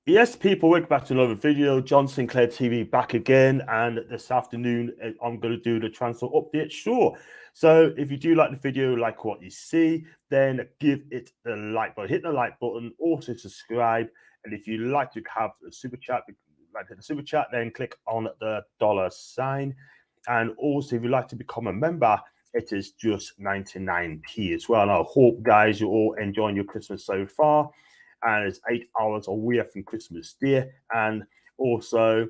Yes, people, welcome back to another video. John Sinclair TV back again, and this afternoon I'm going to do the transfer update. Sure. So if you do like the video, like what you see, then give it the like button. Hit the like button. Also subscribe, and if you like to have a super chat, then click on the $sign. And also, if you'd like to become a member, it is just 99p as well. And I hope, guys, you're all enjoying your Christmas so far. And it's 8 hours away from Christmas Day. And also,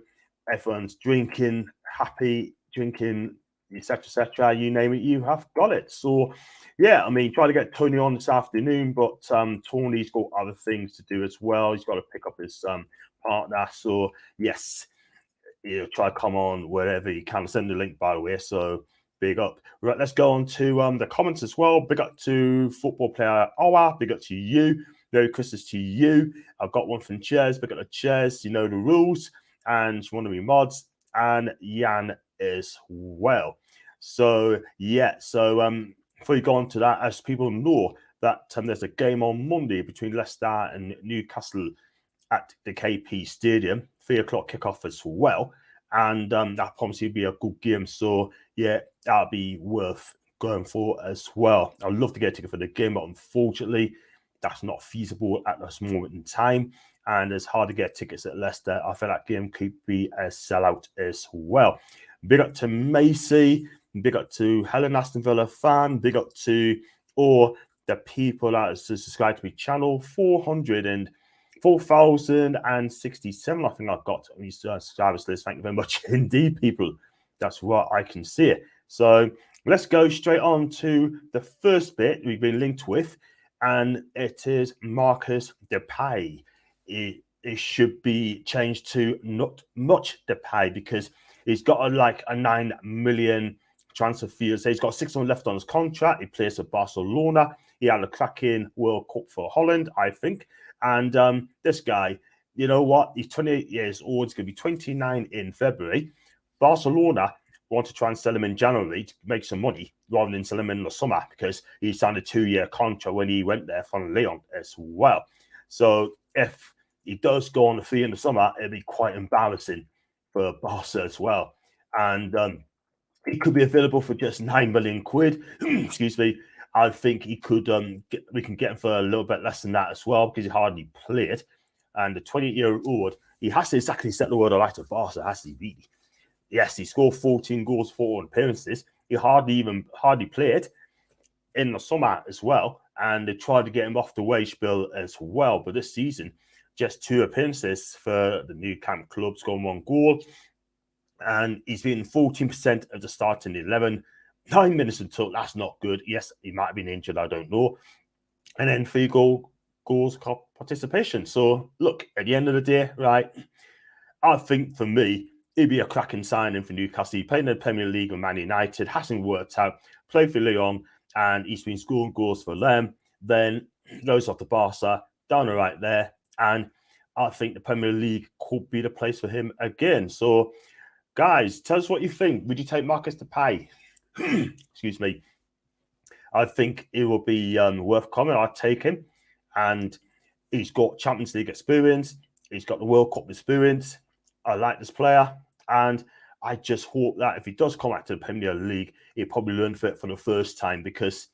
everyone's drinking, happy, drinking, etc., etc. You name it, you have got it. So, yeah, I mean, try to get Tony on this afternoon, but Tony's got other things to do as well. He's got to pick up his partner. So, yes, he'll try to come on wherever he can. Send the link, by the way. So, big up. Right, let's go on to the comments as well. Big up to Football Player Owa. Big up to you. Merry Christmas to you. I've got one from Chairs. Big up to Chairs. You know the rules. And one of my mods. And Jan as well. So, yeah. So, before you go on to that, as people know, that there's a game on Monday between Leicester and Newcastle at the KP Stadium. 3 o'clock kickoff as well. And that promises to be a good game. So, yeah, that'll be worth going for as well. I'd love to get a ticket for the game, but unfortunately, that's not feasible at this moment in time. And it's hard to get tickets at Leicester. I feel that game could be a sellout as well. Big up to Macy. Big up to Helen Aston Villa fan. Big up to all the people that subscribe to my channel. 4,067, I think I've got on these subscribers list. Thank you very much indeed, people. That's what I can see. So let's go straight on to the first bit we've been linked with, and it is Marcus Depay. It should be changed to not much Depay because he's got a 9 million transfer fee. So he's got 6 months left on his contract. He plays for Barcelona. He had a cracking World Cup for Holland, I think. And this guy, you know what? He's 28 years old. He's going to be 29 in February. Barcelona want to try and sell him in January to make some money rather than sell him in the summer because he signed a 2-year contract when he went there from Lyon as well. So if he does go on the fee in the summer, it'll be quite embarrassing for Barca as well. And he could be available for just 9 million quid. Excuse me. I think he could. We can get him for a little bit less than that as well because he hardly played. And the 28-year-old, he has to exactly set the world alight to Barca, has he really? Yes, he scored 14 goals, 4 appearances. He hardly played in the summer as well. And they tried to get him off the wage bill as well. But this season, just 2 appearances for the new camp club, scoring 1 goal. And he's been 14% of the starting 11. 9 minutes until that's not good. Yes, he might have been injured, I don't know. And then 3 goals participation. So look, at the end of the day, right, I think for me, it'd be a cracking signing for Newcastle. He played in the Premier League with Man United, hasn't worked out, played for Lyon, and he's been scoring goals for them. Then goes off to Barca, down the right there. And I think the Premier League could be the place for him again. So, guys, tell us what you think. Would you take Marcus Depay? Excuse me. I think it will be worth coming. I'd take him. And he's got Champions League experience. He's got the World Cup experience. I like this player. And I just hope that if he does come back to the Premier League, he'll probably learn for it for the first time because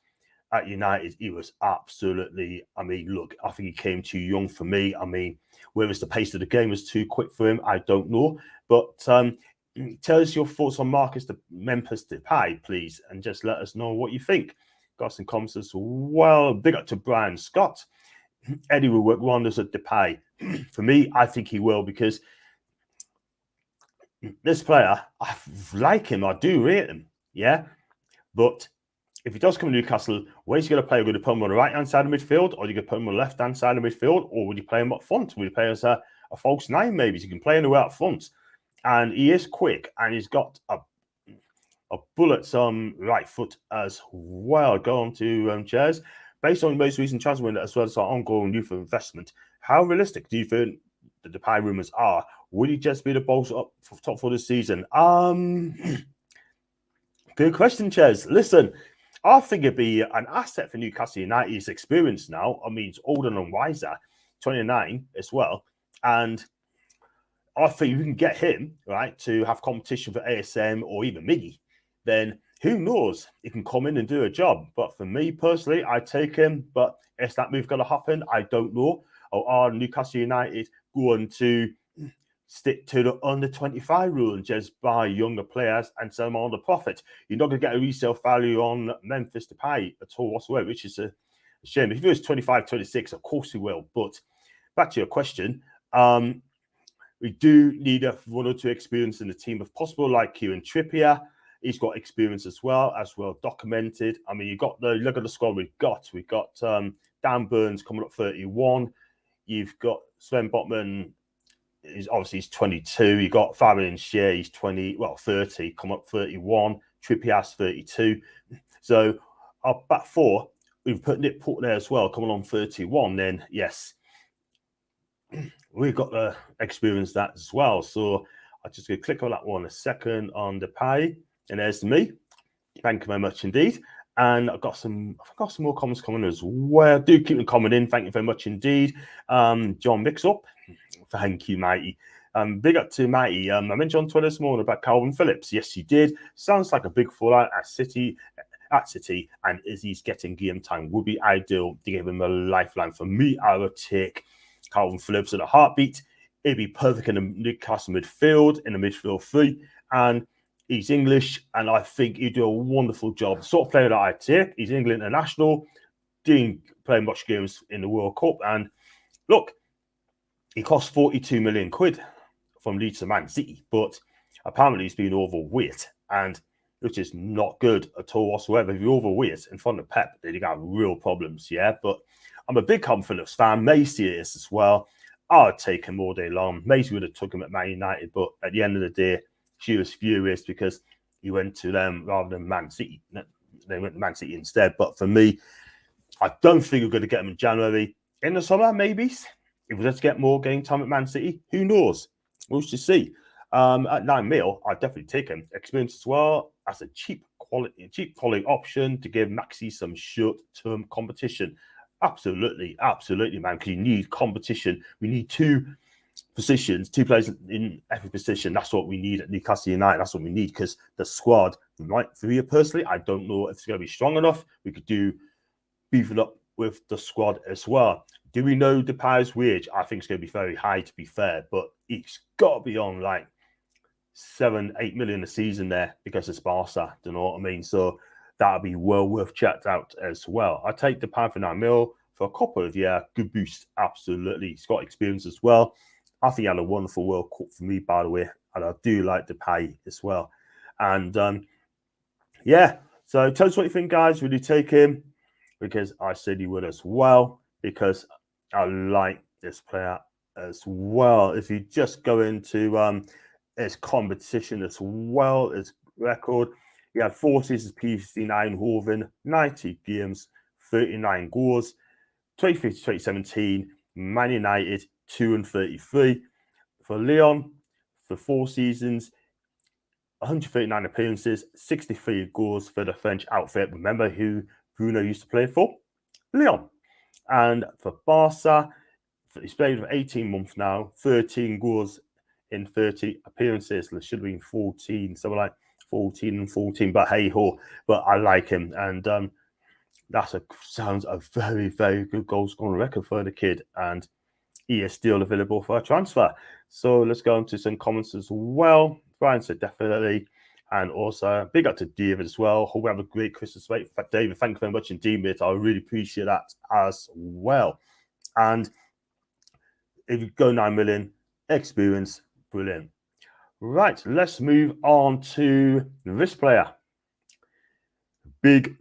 at United, he was absolutely, I mean, look, I think he came too young for me. I mean, whether it's the pace of the game was too quick for him, I don't know. But tell us your thoughts on Memphis Depay, please, and just let us know what you think. Got some comments as well. Big up to Brian Scott. Eddie will work wonders at Depay. For me, I think he will because this player, I like him. I do rate him, yeah. But if he does come to Newcastle, where's he going to play? Would you put him on the right-hand side of midfield, or are you going to put him on the left-hand side of midfield, or would you play him up front? Would you play as a false 9 maybe? So you can play anywhere up front. And he is quick, and he's got a bullet right foot as well. Go on to Chairs. Based on the most recent transfer window as well as our ongoing youth investment, how realistic do you think the Depay rumours are? Would he just be the balls up for top for the season? Good question, Chairs. Listen, I think it'd be an asset for Newcastle United. He's experienced now. I mean, he's older and wiser, 29 as well. And I think you can get him, right, to have competition for ASM or even Miggy, then who knows? He can come in and do a job. But for me personally, I take him. But is that move going to happen? I don't know. Or are Newcastle United going to stick to the under 25 rule and just buy younger players and sell them on the profit? You're not going to get a resale value on Memphis Depay at all whatsoever, which is a shame. If it was 25, 26, of course he will. But back to your question, we do need a 1 or 2 experience in the team if possible, like Kieran Trippier. He's got experience as well documented. I mean, look at the squad we've got. We've got Dan Burns coming up 31. You've got Sven Botman, he's 22. You've got Fabian Schär, he's 30, come up 31. Trippier's 32. So our back four, we've put Nick Port there as well, coming on 31. Then yes, we've got to experience that as well. So I'll just go click on that one a second on the pay, and there's me. Thank you very much indeed. And I've got some more comments coming as well. Do keep them coming in. Thank you very much indeed. John Mix-Up, thank you, matey. Big up to matey. I mentioned on Twitter this morning about Calvin Phillips. Yes, he did. Sounds like a big fallout at City, and is he's getting game time would be ideal to give him a lifeline. For me, I would take Calvin Phillips at a heartbeat. It'd be perfect in the Newcastle midfield, in the midfield three, and he's English, and I think he'd do a wonderful job. The sort of player that I take. He's England international, didn't play much games in the World Cup, and look, he cost 42 million quid from Leeds to Man City, but apparently he's been overweight, and which is not good at all whatsoever. If you're overweight in front of Pep, then you got real problems, yeah? But I'm a big Calvin Phillips fan. Macy is as well. I'd take him all day long. Macy would have took him at Man United, but at the end of the day, she was furious because he went to them rather than Man City. They went to Man City instead. But for me, I don't think we're going to get him in January. In the summer, maybe. If we just get more game time at Man City, who knows? We'll just see. At 9 mil, I'd definitely take him. Experience as well as a cheap quality option to give Maxi some short-term competition. Absolutely, man. Because you need competition. We need two players in every position. That's what we need at Newcastle United. That's what we need because the squad, right? For me personally, I don't know if it's going to be strong enough. We could beef it up with the squad as well. Do we know Depay's wage? I think it's going to be very high, to be fair, but it's got to be on like 7-8 million a season there because it's Barca. Do you know what I mean? So that'll be well worth checked out as well. I take Depay for 9 mil for a couple of good boost. Absolutely, he's got experience as well. I think he had a wonderful World Cup for me, by the way, and I do like Depay as well. And so tell us what you think, guys. Would you take him? Because I said you would as well, because I like this player as well. If you just go into his competition as well, his record, he had 4 seasons PVC Eindhoven, 90 games, 39 goals, 2015-2017, Man United, 2-33. For Lyon, for 4 seasons, 139 appearances, 63 goals for the French outfit. Remember who Bruno used to play for? Lyon. And for Barca, he's played for 18 months now, 13 goals in 30 appearances. There should have been 14, something like 14 and 14, but hey ho. But I like him, and sounds a very, very good goal scoring record for the kid, and he is still available for a transfer. So let's go into some comments as well. Brian said definitely. And also, big up to David as well. Hope we have a great Christmas, mate. David, thank you very much indeed, mate. I really appreciate that as well. And if you go 9 million, experience, brilliant. Right, let's move on to this player. Big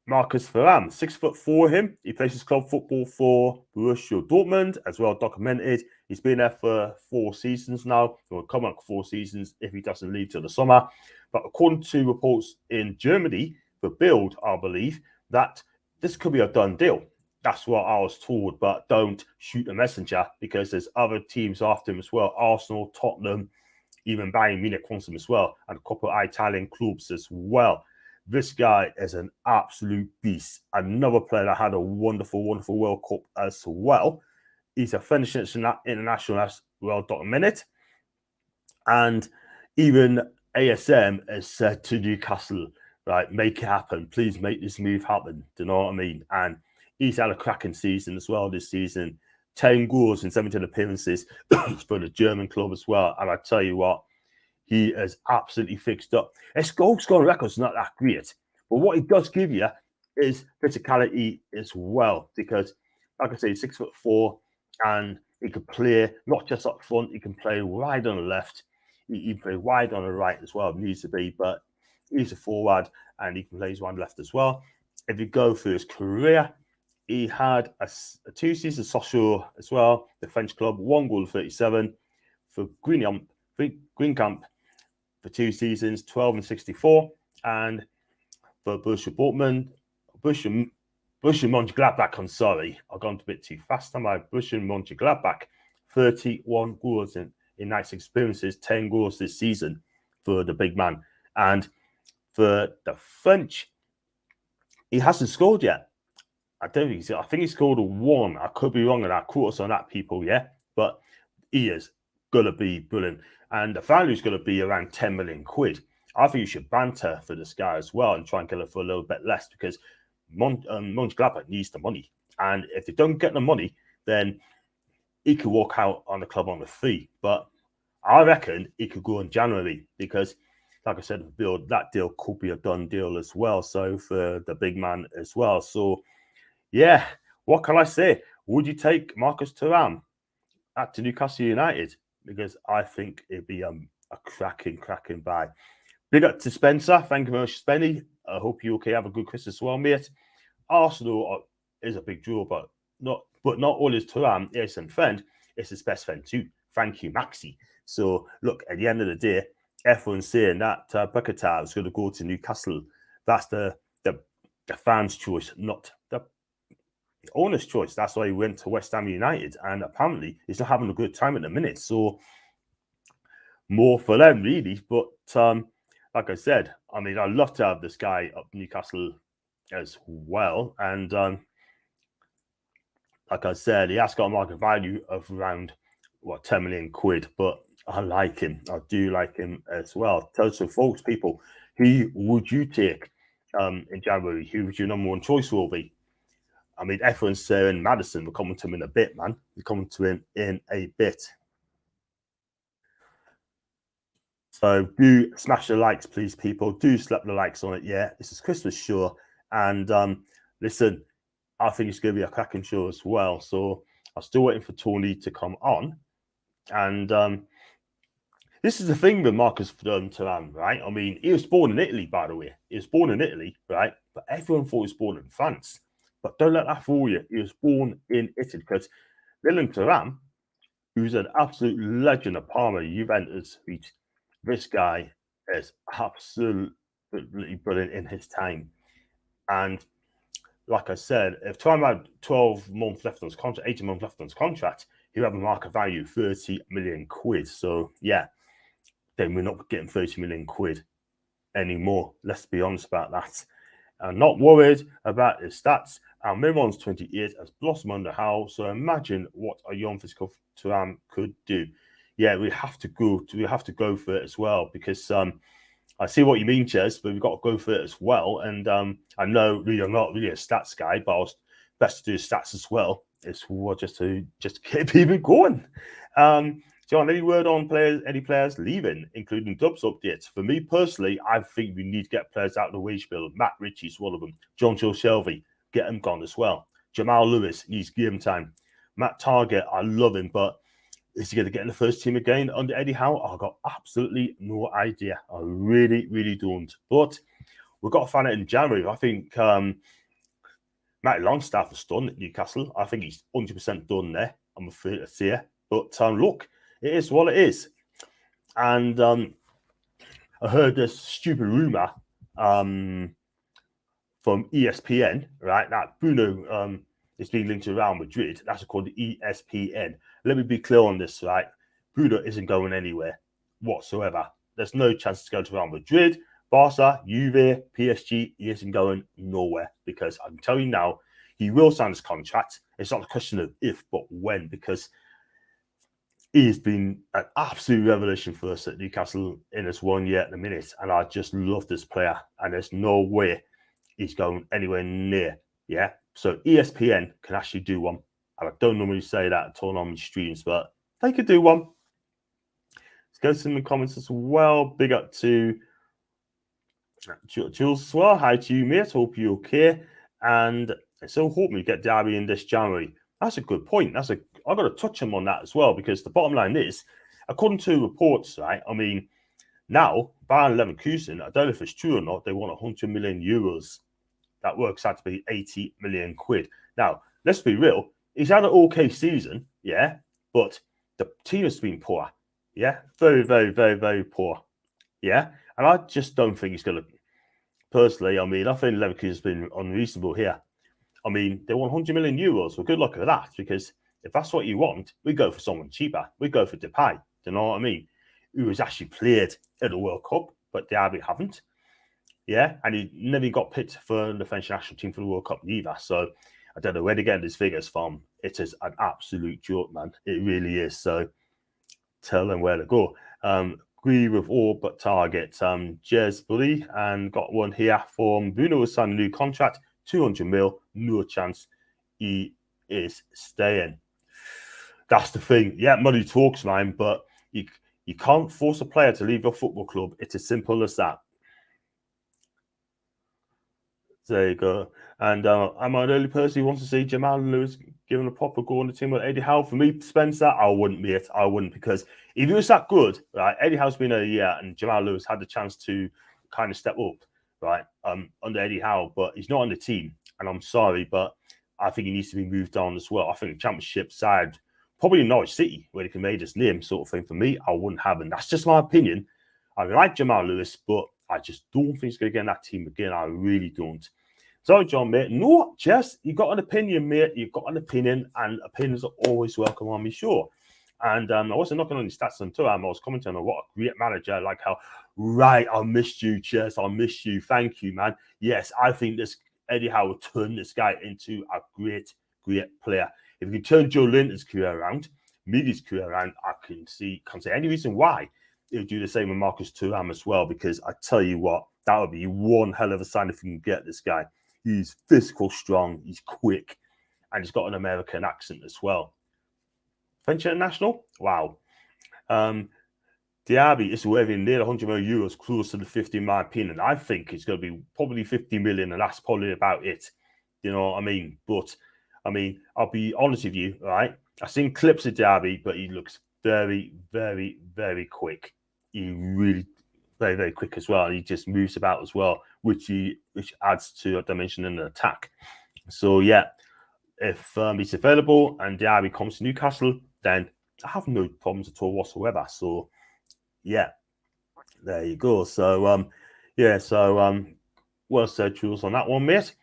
Marcus Thuram, 6'4" him. He plays his club football for Borussia Dortmund, as well documented. He's been there for 4 seasons now. It will come up 4 seasons if he doesn't leave till the summer. But according to reports in Germany, for Bild, I believe, that this could be a done deal. That's what I was told, but don't shoot the messenger because there's other teams after him as well. Arsenal, Tottenham, even Bayern Munich wants him as well, and a couple of Italian clubs as well. This guy is an absolute beast. Another player that had a wonderful, wonderful World Cup as well. He's a French international well documented. And even ASM has said to Newcastle, right, make it happen. Please make this move happen. Do you know what I mean? And he's had a cracking season as well this season. 10 goals in 17 appearances for the German club as well. And I tell you what, he is absolutely fixed up. His goal scoring record's not that great, but what he does give you is physicality as well. Because, like I say, he's 6'4", and he can play not just up front. He can play wide on the left. He can play wide on the right as well. If needs to be, but he's a forward and he can play his one left as well. If you go through his career, he had a 2-season social as well. The French club, 1 goal 37 for Greenkamp for 2 seasons, 12 and 64, and for Borussia Mönchengladbach. I'm sorry, I've gone a bit too fast. I'm like Borussia Mönchengladbach, 31 goals in nice experiences, 10 goals this season for the big man. And for the French, he hasn't scored yet. I think he scored 1. I could be wrong on that. Quote us on that, people, yeah? But he is going to be brilliant. And the value is going to be around 10 million quid. I think you should banter for this guy as well and try and get it for a little bit less, because Mönchengladbach needs the money. And if they don't get the money, then he could walk out on the club on the fee. But I reckon he could go in January, because, like I said, that deal could be a done deal as well. So for the big man as well. So, yeah, what can I say? Would you take Marcus Thuram to Newcastle United? Because I think it'd be a cracking buy. Big up to Spencer. Thank you very much, Spenny. I hope you okay. Have a good Christmas as well, mate. Arsenal is a big draw, but not all is Thuram. It's a friend. It's his best friend too. Thank you, Maxi. So look, at the end of the day, everyone's saying that Paquetá is going to go to Newcastle. That's the fans' choice, not the owner's choice. That's why he went to West Ham United, and apparently he's not having a good time at the minute. So more for them, really. But like I said, I mean, I'd love to have this guy up Newcastle as well. And like I said, he has got a market value of around 10 million quid. But I like him. I do like him as well. So, folks, people, who would you take in January? Who would your number 1 choice will be? I mean, everyone's saying Maddison. We're coming to him in a bit, man. We're coming to him in a bit. So do smash the likes, please, people. Do slap the likes on it. Yeah, this is Christmas show. And listen, I think it's going to be a cracking show as well. So I'm still waiting for Tony to come on. And this is the thing with Marcus Thuram, right? I mean, he was born in Italy, by the way. He was born in Italy, right? But everyone thought he was born in France. But don't let that fool you. He was born in Italy, because Dylan Thuram, who's an absolute legend of Parma, Juventus, this guy is absolutely brilliant in his time. And like I said, if Thuram had 12 months left on his contract, 18 months left on his contract, he'll have a market value of 30 million quid. So, yeah, then we're not getting 30 million quid anymore. Let's be honest about that. I'm not worried about his stats. Our minimum's 28 has blossomed under how. So imagine what a young physical Thuram could do. Yeah, we have to go for it as well, because I see what you mean, Ches, but we've got to go for it as well. And I know really I'm not really a stats guy, but I was best to do stats as well. It's just to keep even going. John, any word on any players leaving, including Dubs updates? For me personally, I think we need to get players out of the wage bill. Matt Ritchie's one of them. John Joe Shelby, get him gone as well. Jamal Lewis needs game time. Matt Target, I love him, but is he going to get in the first team again under Eddie Howe? I've got absolutely no idea. I really don't. But we've got to find out in January. I think Matty Longstaff is done at Newcastle. I think he's 100% done there, I'm afraid to say. But look, it is what it is. And I heard this stupid rumor from ESPN, right, that Bruno is being linked to Real Madrid. That's called ESPN. Let me be clear on this, right? Bruno isn't going anywhere whatsoever. There's no chance to go to Real Madrid, Barca, Juve, PSG. He isn't going nowhere, because I can tell you now, he will sign his contract. It's not a question of if, but when, because He's been an absolute revelation for us at Newcastle in his 1 year at the minute, and I just love this player. And there's no way he's going anywhere near. Yeah, so ESPN can actually do one, and I don't normally say that at all on my streams, but they could do one. Let's go to the comments as well. Big up to Jules as well. Hi to you, mate. Hope you're okay. And so hoping we get Derby in this January. That's a good point. I've got to touch him on that as well, because the bottom line is, according to reports, right? I mean, now Bayern Leverkusen, I don't know if it's true or not, they want 100 million euros. That works out to be 80 million quid. Now, let's be real. He's had an okay season, yeah, but the team has been poor. Yeah, very, very, very, very poor. Yeah, and I just don't think he's going to. Personally, I mean, I think Leverkusen has been unreasonable here. I mean, they want 100 million euros. Well, good luck with that, because if that's what you want, we go for someone cheaper. We go for Depay. Do you know what I mean? Who has actually played at the World Cup, but Derby haven't. Yeah, and he never got picked for the French national team for the World Cup either. So I don't know where to get his figures from. It is an absolute joke, man. It really is. So tell them where to go. Agree with all but target. Jez Bully, and got one here from Bruno has signed a new contract, 200 mil, no chance he is staying. That's the thing. Yeah, money talks, man, but you can't force a player to leave your football club. It's as simple as that. There you go. And am I the only person who wants to see Jamal Lewis given a proper go on the team with Eddie Howe? For me, Spencer, I wouldn't, mate. I wouldn't, because if he was that good, right? Eddie Howe's been a year, and Jamal Lewis had the chance to kind of step up, right? Under Eddie Howe, but he's not on the team, and I'm sorry, but I think he needs to be moved on as well. I think the championship side, probably Norwich City, where he can make his name, sort of thing. For me, I wouldn't have him. That's just my opinion. I like Jamal Lewis, but I just don't think he's going to get in that team again. I really don't. Sorry, John, mate. No, Jess, you got an opinion, mate. You've got an opinion, and opinions are always welcome on me, sure. And I wasn't knocking on his stats on Thuram. I was commenting on what a great manager, like how, right, I missed you, Jess. I missed you. Thank you, man. Yes, I think this Eddie Howe will turn this guy into a great, great player. If you can turn Joe Linton's career around, Miggy's career around, I can't see any reason why he'll do the same with Marcus Thuram as well, because I tell you what, that would be one hell of a sign if you can get this guy. He's physical, strong, he's quick, and he's got an American accent as well. French international? Wow. Diaby is worth near 100 million euros, close to the 50 in my opinion. I think it's going to be probably 50 million, and that's probably about it. You know what I mean? But, I mean, I'll be honest with you, right? I've seen clips of Diaby, but he looks very, very, very quick. He really very, very quick as well. And he just moves about as well, which adds to a dimension in the attack. So, yeah, if he's available and Diaby comes to Newcastle, then I have no problems at all whatsoever. So, yeah, there you go. So, well said, Jules, on that one, mate.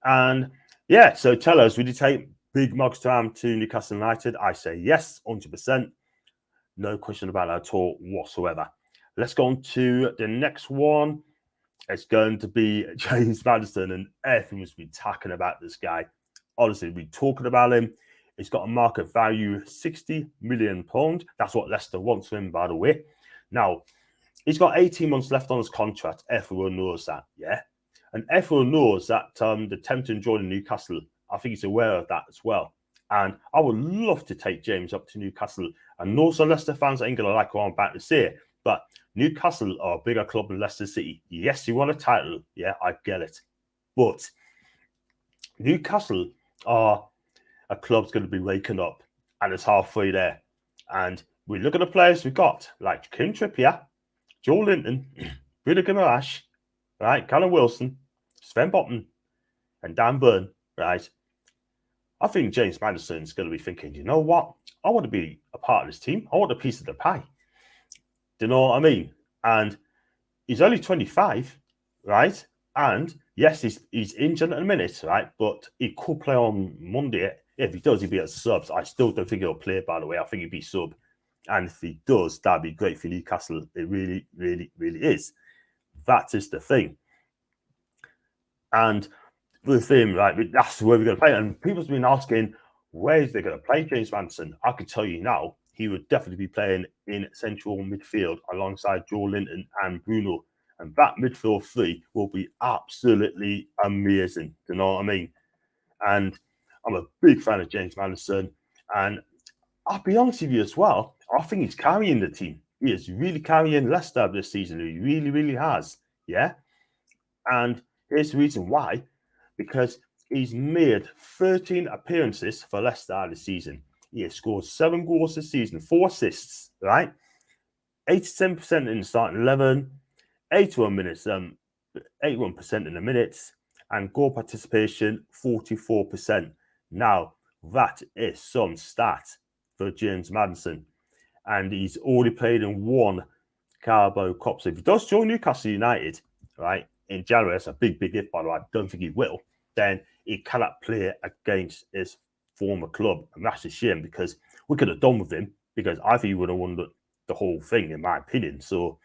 And, yeah, so tell us, would you take big Marcus Thuram to Newcastle United? I say yes, 100%. No question about that at all whatsoever. Let's go on to the next one. It's going to be James Maddison, and everyone's been talking about this guy. Honestly, we're talking about him. He's got a market value of £60 million. That's what Leicester wants him, by the way. Now, he's got 18 months left on his contract. Everyone knows that, yeah? And everyone knows that the tempting joining Newcastle, I think he's aware of that as well. And I would love to take James up to Newcastle. And also Leicester fans ain't going to like what I'm about to say, but Newcastle are a bigger club than Leicester City. Yes, you want a title. Yeah, I get it. But Newcastle are a club's going to be waking up, and it's halfway there. And we look at the players we've got, like Kim Trippier, Joe Linton, Bruno Guimaraes, right, Callum Wilson, Sven Botman, and Dan Burn, right? I think James Maddison's going to be thinking, you know what? I want to be a part of this team. I want a piece of the pie. Do you know what I mean? And he's only 25, right? And yes, he's injured at a minute, right? But he could play on Monday. If he does, he'll be at subs. I still don't think he'll play, by the way. I think he'll be sub. And if he does, that'd be great for Newcastle. It really, really, really is. That is the thing. And with him, right, that's where we're going to play. And people's been asking, where is they going to play James Maddison? I can tell you now, he would definitely be playing in central midfield alongside Joe Linton and Bruno. And that midfield three will be absolutely amazing. Do you know what I mean? And I'm a big fan of James Maddison. And I'll be honest with you as well, I think he's carrying the team. He is really carrying Leicester this season. He really, really has. Yeah. And here's the reason why. Because he's made 13 appearances for Leicester this season. He has scored 7 goals this season, 4 assists, right? 87% in the starting 11, 81 minutes, 81% in the minutes, and goal participation 44%. Now, that is some stat for James Maddison. And he's already played in 1 Carabao Cup. So if he does join Newcastle United, right, in January, that's a big, big if, by the way. I don't think he will. Then he cannot play against his former club. And that's a shame because we could have done with him because I think he would have won the whole thing, in my opinion. So,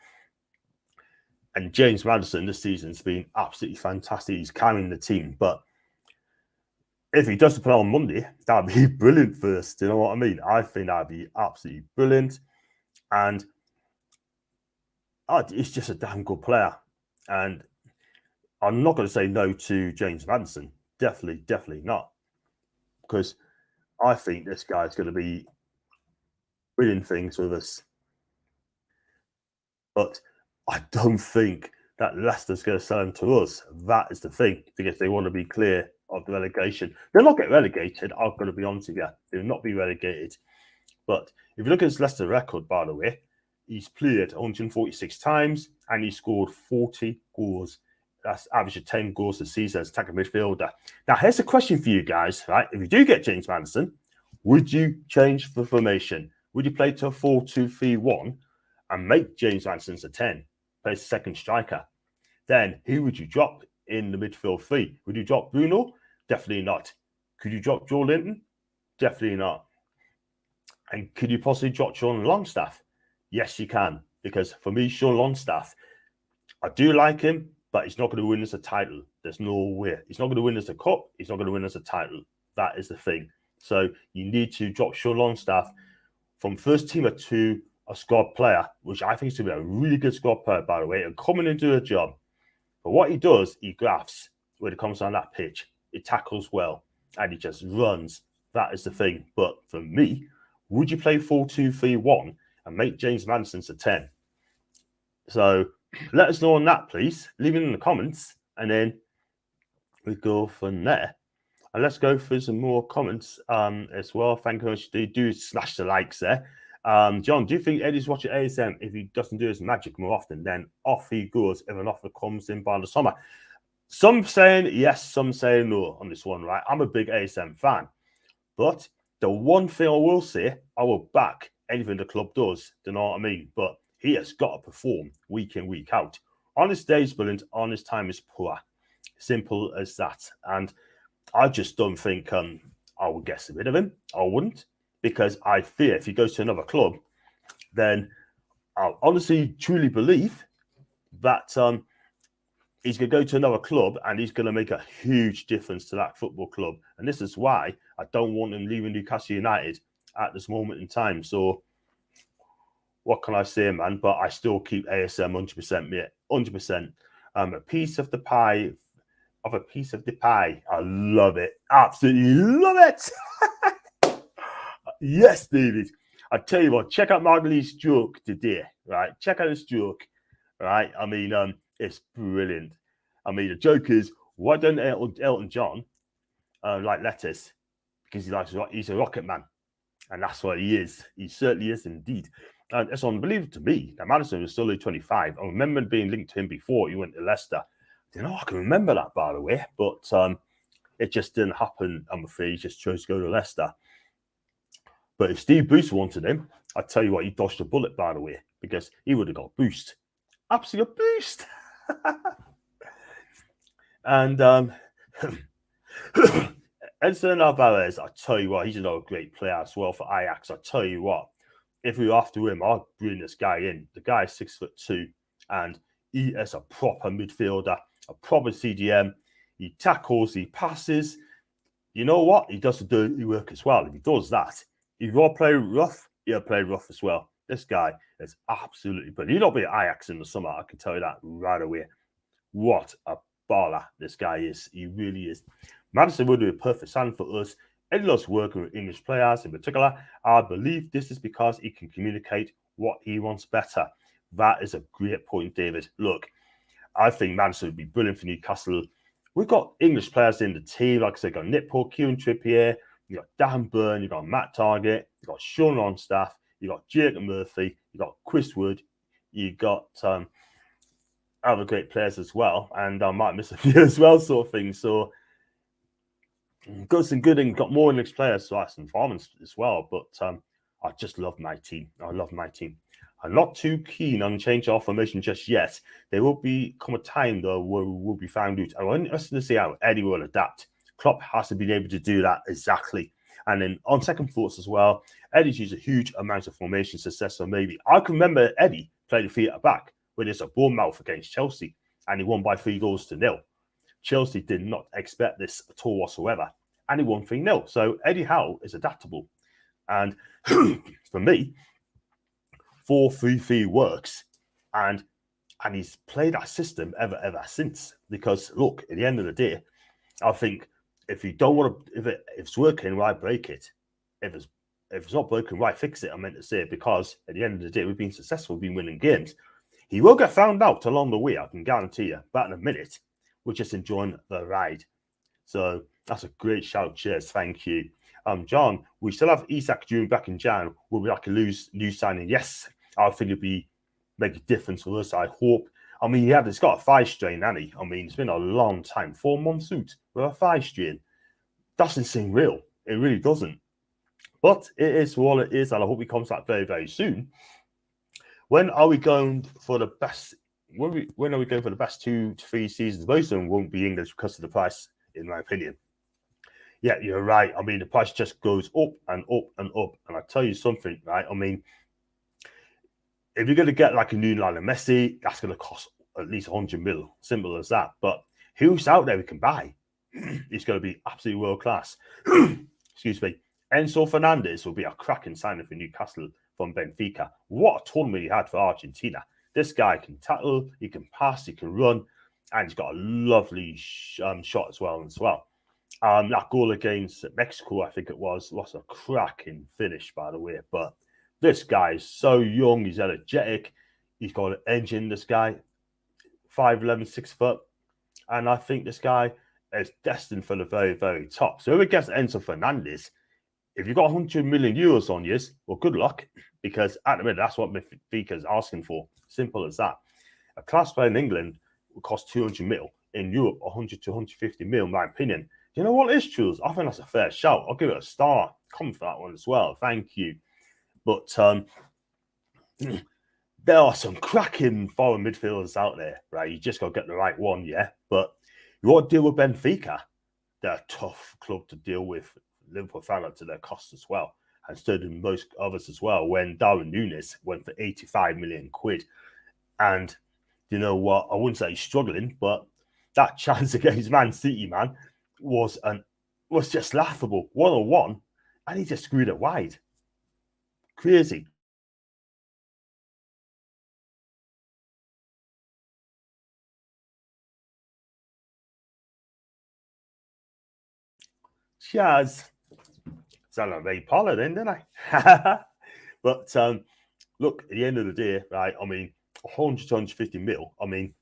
and James Maddison this season's been absolutely fantastic. He's carrying the team. But if he does play on Monday, that'd be brilliant for us. Do you know what I mean? I think that'd be absolutely brilliant. And he's just a damn good player. And I'm not going to say no to James Maddison. Definitely, definitely not. Because I think this guy's going to be brilliant things with us. But I don't think that Leicester's going to sell him to us. That is the thing, because they want to be clear of the relegation. They'll not get relegated, I'm going to be honest with you. They'll not be relegated. But if you look at his Leicester record, by the way, he's played 146 times and he scored 40 goals. That's average of 10 goals a season as attacking midfielder. Now, here's a question for you guys, right? If you do get James Maddison, would you change the formation? Would you play to a 4-2-3-1 and make James Maddison a 10, play second striker? Then who would you drop in the midfield 3? Would you drop Bruno? Definitely not. Could you drop Joe Linton? Definitely not. And could you possibly drop Sean Longstaff? Yes, you can. Because for me, Sean Longstaff, I do like him, but he's not going to win us a title. There's no way. He's not going to win us a cup. He's not going to win us a title. That is the thing. So you need to drop Sean Longstaff from first teamer to a squad player, which I think is going to be a really good squad player, by the way, and come in and do a job. But what he does, he grafts when it comes on that pitch. He tackles well, and he just runs. That is the thing. But for me, would you play 4-2-3-1 and make James Maddison a 10? So let us know on that, please. Leave it in the comments, and then we go from there. And let's go through some more comments as well. Thank you very much. Do smash the likes there. John, do you think Eddie's watching ASM if he doesn't do his magic more often? Then off he goes if an offer comes in by the summer. Some saying yes, some saying no on this one, right? I'm a big ASM fan. But the one thing I will say, I will back anything the club does. Do you know what I mean? But he has got to perform week in, week out. On his days, brilliant. On his time is poor. Simple as that. And I just don't think I would get rid of him. I wouldn't. Because I fear if he goes to another club, then I honestly, truly believe that he's going to go to another club and he's going to make a huge difference to that football club. And this is why I don't want him leaving Newcastle United at this moment in time. So what can I say, man? But I still keep ASM 100%, mate. 100%. A piece of the pie, of a piece of the pie. I love it. Absolutely love it. Yes, David. I tell you what, check out Margulies' joke today, right? Check out his joke, right? I mean, it's brilliant. I mean, the joke is, why don't Elton John like lettuce? Because he's a rocket man. And that's what he is. He certainly is indeed. And it's unbelievable to me that Maddison was still only 25. I remember being linked to him before he went to Leicester. You know, I can remember that, by the way. But it just didn't happen, I'm afraid. He just chose to go to Leicester. But if Steve Bruce wanted him, I tell you what, he dodged a bullet, by the way, because he would have got boost. Absolute boost. And Edson Alvarez, I tell you what, he's another great player as well for Ajax. I tell you what, if we were after him, I'd bring this guy in. The guy is 6'2", and he is a proper midfielder, a proper CDM. He tackles, he passes. You know what? He does the dirty work as well. If he does that, if you want to play rough, he'll play rough as well. This guy is absolutely brilliant. He'll not be at Ajax in the summer, I can tell you that right away. What a baller this guy is. He really is. Maddison would be a perfect sign for us. Eddie loves working with English players in particular. I believe this is because he can communicate what he wants better. That is a great point, David. Look, I think Maddison would be brilliant for Newcastle. We've got English players in the team. Like I said, you've got Nick Pope, Kieran Trippier, you've got Dan Burn, you've got Matt Target, you've got Sean on staff, you've got Jacob Murphy, you've got Chris Wood, you've got other great players as well. And I might miss a few as well, sort of thing. So, good and got more English players, so that's performance as well. But I just love my team. I love my team. I'm not too keen on change our formation just yet. There will come a time, though, where we will be found out. I'm interested to see how Eddie will adapt. Klopp has to be able to do that exactly. And then on second thoughts as well, Eddie's used a huge amount of formation success. So maybe I can remember Eddie played the theatre back when it's a Bournemouth against Chelsea, and he won by 3-0. Chelsea did not expect this at all whatsoever, and he won 3-0. So Eddie Howe is adaptable. And for me, 4-3-3 works, and he's played that system ever since. Because look, at the end of the day, I think if you don't want to, if it's working, why break it? If it's not broken, why fix it? I meant to say, because at the end of the day, we've been successful, we've been winning games. He will get found out along the way, I can guarantee you. But in a minute, we're just enjoying the ride. So that's a great shout. Cheers, thank you. John, we still have Isak June back in Jan. Will we like a new signing? Yes, I think it'll make a difference for us. I hope. I mean, he's got a thigh strain, hasn't he? I mean, it's been a long time, 4 months out with a thigh strain. Doesn't seem real. It really doesn't. But it is what it is, and I hope he comes back very, very soon. When are we going for the best? When are we going for the best 2 to 3 seasons? Most of them won't be English because of the price, in my opinion. Yeah, you're right. I mean, the price just goes up and up and up. And I tell you something, right? I mean, if you're going to get like a new Lionel Messi, that's going to cost at least 100 mil. Simple as that. But who's out there we can buy? It's going to be absolutely world class. Excuse me. Enzo Fernandez will be a cracking signing for Newcastle from Benfica. What a tournament he had for Argentina. This guy can tackle, he can pass, he can run, and he's got a lovely shot as well. That goal against Mexico, I think it was a cracking finish, by the way. But this guy is so young, he's energetic, he's got an engine, this guy, 5'11", 6 foot. And I think this guy is destined for the very, very top. So if it gets Enzo Fernandez, if you've got 100 million euros on you, well, good luck, because at the minute, that's what Benfica is asking for. Simple as that. A class player in England will cost 200 mil. In Europe, 100 to 150 mil, in my opinion. Do you know what it is, Jules? I think that's a fair shout. I'll give it a star. Come for that one as well. Thank you. But there are some cracking foreign midfielders out there, right? You just got to get the right one, yeah? But you want to deal with Benfica, they're a tough club to deal with. Liverpool found out to their cost as well, and so did most others as well. When Darwin Núñez went for 85 million quid, and you know what? I wouldn't say he's struggling, but that chance against Man City, man, was just laughable. 1-on-1, and he just screwed it wide. Crazy. Cheers. Sounded very polar then, didn't I? But look, at the end of the day, right? I mean, 100 to 150 mil. I mean,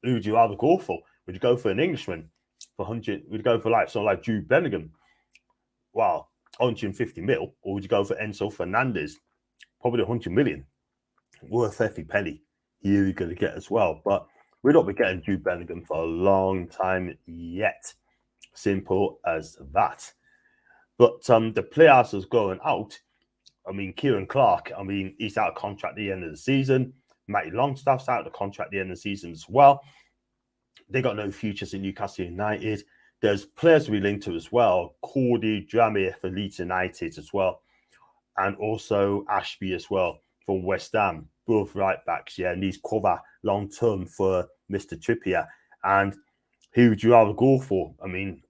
who would you rather go for? Would you go for an Englishman for 100? Would you go for someone like Jude Bellingham? Wow, 150 mil, or would you go for Enzo Fernandez? Probably 100 million. Worth every penny you're going to get as well. But we're not getting Jude Bellingham for a long time yet. Simple as that. But the players that's going out, I mean, Kieran Clark, I mean, he's out of contract at the end of the season. Matty Longstaff's out of contract at the end of the season as well. They got no futures in Newcastle United. There's players we linked to as well. Cordy Drameh for Leeds United as well. And also Ashby as well from West Ham. Both right backs, yeah. Needs cover long term for Mr. Trippier. And who would you rather go for? I mean,